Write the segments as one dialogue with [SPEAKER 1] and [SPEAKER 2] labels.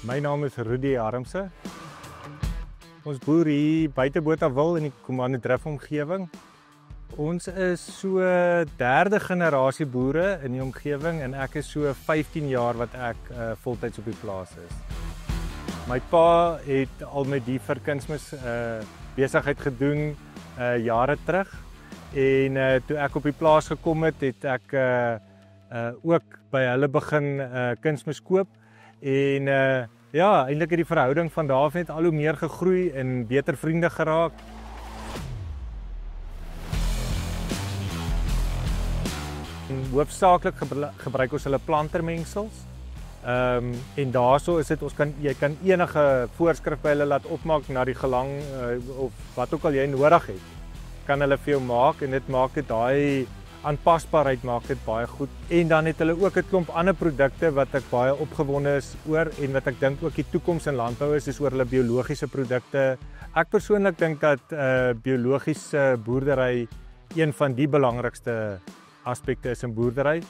[SPEAKER 1] My naam is Rudy Armse. Ons boer hier buite Botawil in die Komando-Drif omgewing. Ons is so derde generasie boere in die omgewing en ek is so 15 jaar wat ek voltyds op die plaas is. My pa het al met die vir kunsmis besigheid gedoen jare terug en toe ek op die plaas gekom het, het ek ook by hulle begin kunsmis koop en ja, eintlik het die verhouding van daar af net al hoe meer gegroei en beter vriende geraak. Hoofsaaklik gebruik ons hulle plantermengsels. En daarso is dit jy kan enige voorskrif by hulle laat opmaak na die gelang of wat ook al jy nodig het. Kan hulle vir jou maak en dit maak dit daai aanpasbaarheid maak dit baie goed. En dan het hulle ook 'n klomp ander produkte wat ek baie opgewonde is oor en wat ek dink ook die toekoms in landbou is oor hulle biologiese produkte. Ek persoonlik dink dat biologiese boerdery een van die belangrikste aspekte is in boerdery.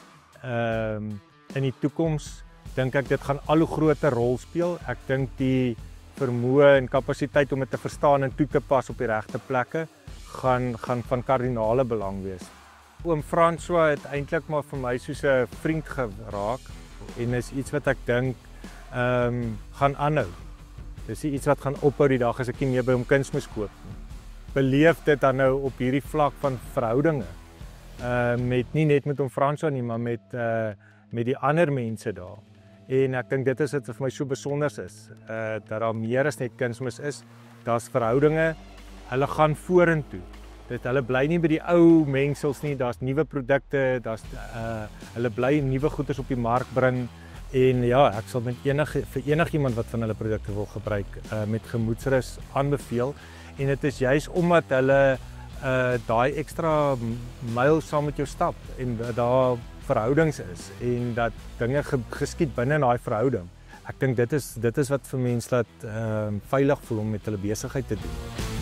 [SPEAKER 1] In die toekoms dink ek dit gaan al hoe groter rol speel. Ek dink die vermoë en kapasiteit om dit te verstaan en toe te pas op die regte plekke gaan van kardinale belang wees. Oom François het eintlik maar vir my soos 'n vriend geraak en is iets wat ek dink gaan aanhou. Dis iets wat gaan ophou die dag as ek nie meer by hom kunsmis koop nie. Beleef dit dan nou op hierdie vlak van verhoudinge. Nie net met oom François nie, maar met die ander mense daar. En ek dink dit is wat vir my so besonder is, dat daar meer as net kunsmis is. Daar's verhoudinge, hulle gaan vorentoe. Hulle bly nie by die ou mengsels nie, daar's nuwe produkte, hulle bly nuwe goeders op die mark bring. En ja, ek sal vir enigiemand wat van hulle produkte wil gebruik, met gemoedsrus aanbeveel. En dit is juis omdat hulle daai ekstra myl saam met jou stap en daar verhoudings is en dat dinge geskied binne daai verhouding. Ek dink dit is wat vir mense laat veilig voel om met hulle besigheid te doen.